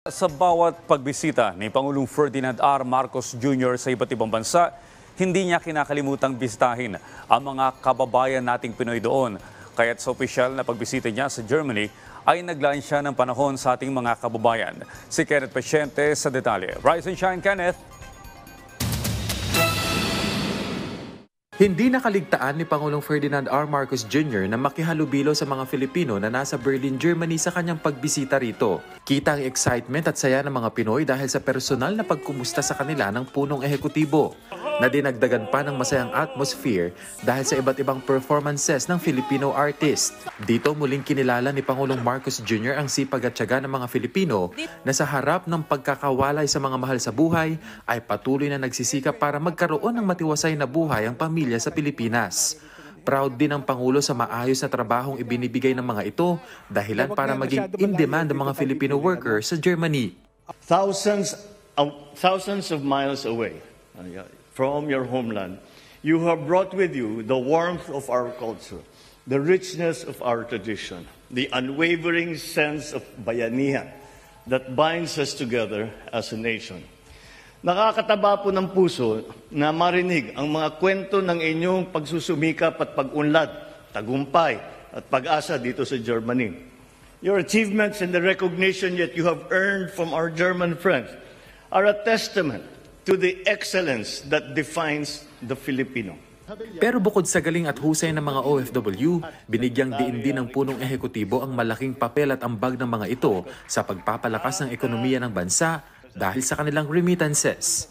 Sa bawat pagbisita ni Pangulong Ferdinand R. Marcos Jr. sa iba't ibang bansa, hindi niya kinakalimutang bisitahin ang mga kababayan nating Pinoy doon. Kaya't sa opisyal na pagbisita niya sa Germany ay naglaan siya ng panahon sa ating mga kababayan. Si Kenneth Pasyente sa detalye. Rise and shine, Kenneth! Hindi nakaligtaan ni Pangulong Ferdinand R. Marcos Jr. na makihalubilo sa mga Filipino na nasa Berlin, Germany sa kanyang pagbisita rito. Kita ang excitement at saya ng mga Pinoy dahil sa personal na pagkumusta sa kanila ng punong ehekutibo, na dinagdagan pa ng masayang atmosphere dahil sa iba't ibang performances ng Filipino artist. Dito muling kinilala ni Pangulong Marcos Jr. ang sipag at tiyaga ng mga Filipino na sa harap ng pagkakawalay sa mga mahal sa buhay ay patuloy na nagsisikap para magkaroon ng matiwasay na buhay ang pamilya sa Pilipinas. Proud din ang Pangulo sa maayos na trabahong ibinibigay ng mga ito, dahilan para maging in-demand ang mga Filipino workers sa Germany. Thousands of miles away from your homeland, you have brought with you the warmth of our culture, the richness of our tradition, the unwavering sense of bayanihan that binds us together as a nation. Nakakataba po ng puso na marinig ang mga kwento ng inyong pagsusumikap at pag-unlad, tagumpay at pag-asa dito sa Germany. Your achievements and the recognition that you have earned from our German friends are a testament to the excellence that defines the Filipino. Pero bukod sa galing at husay ng mga OFW, binigyang diin din ng punong ehekutibo ang malaking papel at ambag ng mga ito sa pagpapalakas ng ekonomiya ng bansa dahil sa kanilang remittances.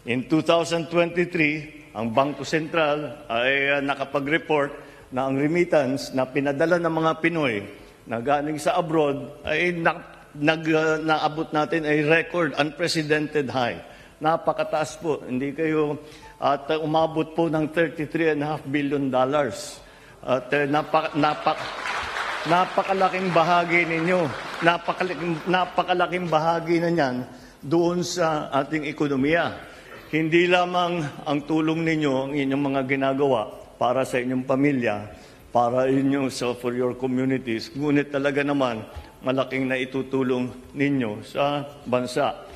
In 2023, ang Bangko Sentral ay nakapag-report na ang remittance na pinadala ng mga Pinoy na galing sa abroad ay naabot natin ay record, unprecedented high. Napakataas po, hindi kayo, at umabot po ng $33.5 billion. At napakalaking bahagi ninyo, napakalaking bahagi na niyan doon sa ating ekonomiya. Hindi lamang ang tulong ninyo, ang inyong mga ginagawa para sa inyong pamilya, para for your communities, ngunit talaga naman malaking na itutulong ninyo sa bansa.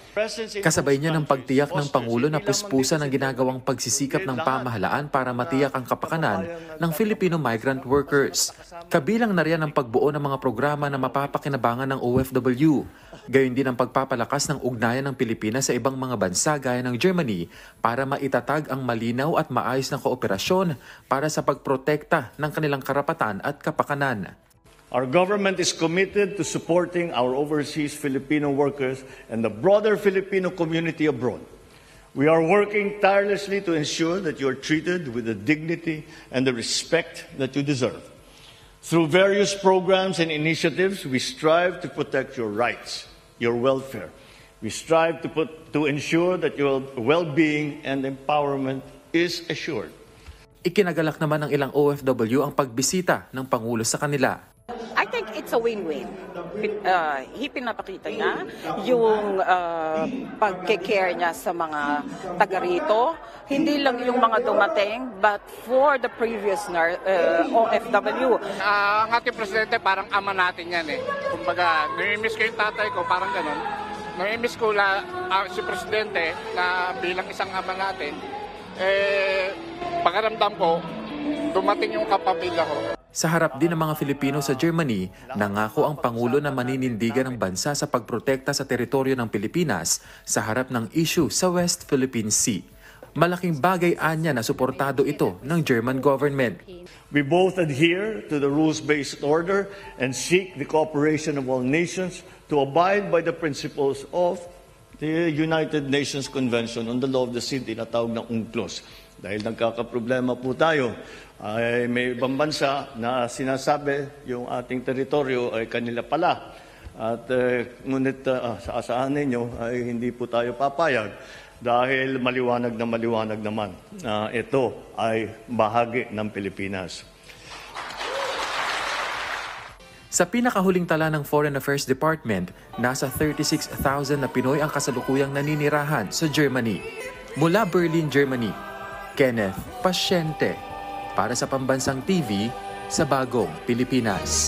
Kasabay niya ng pagtiyak ng Pangulo na puspusan ang ginagawang pagsisikap ng pamahalaan para matiyak ang kapakanan ng Filipino migrant workers. Kabilang na riyan ang pagbuo ng mga programa na mapapakinabangan ng OFW. Gayon din ang pagpapalakas ng ugnayan ng Pilipinas sa ibang mga bansa gaya ng Germany para maitatag ang malinaw at maayos na kooperasyon para sa pagprotekta ng kanilang karapatan at kapakanan. Our government is committed to supporting our overseas Filipino workers and the broader Filipino community abroad. We are working tirelessly to ensure that you are treated with the dignity and the respect that you deserve. Through various programs and initiatives, we strive to protect your rights, your welfare. We strive to ensure that your well-being and empowerment is assured. Ikinagalak naman ng ilang OFW ang pagbisita ng Pangulo sa kanila. I think it's a win-win. Pinapakita niya yung pag-care niya sa mga taga rito. Hindi lang yung mga dumating, but for the previous OFW. Ang ating presidente parang ama natin yan eh. Kumbaga, nami-miss ko yung tatay ko, parang ganun. Nami-miss ko si presidente na bilang isang ama natin. Pakaramdam ko, dumating yung kapamilya ko. Sa harap din ng mga Filipino sa Germany, nangako ang Pangulo na maninindigan ng bansa sa pagprotekta sa teritoryo ng Pilipinas sa harap ng issue sa West Philippine Sea. Malaking bagay anya na suportado ito ng German government. We both adhere to the rules-based order and seek the cooperation of all nations to abide by the principles of the United Nations Convention on the Law of the Sea, tinatawag ng UNCLOS. Dahil nagkakaproblema po tayo, ay may ibang bansa na sinasabi yung ating teritoryo ay kanila pala. At ngunit sa asahan ninyo ay hindi po tayo papayag dahil maliwanag naman na ito ay bahagi ng Pilipinas. Sa pinakahuling tala ng Foreign Affairs Department, nasa 36,000 na Pinoy ang kasalukuyang naninirahan sa Germany. Mula Berlin, Germany, Kenneth Pasyente para sa Pambansang TV sa Bagong Pilipinas.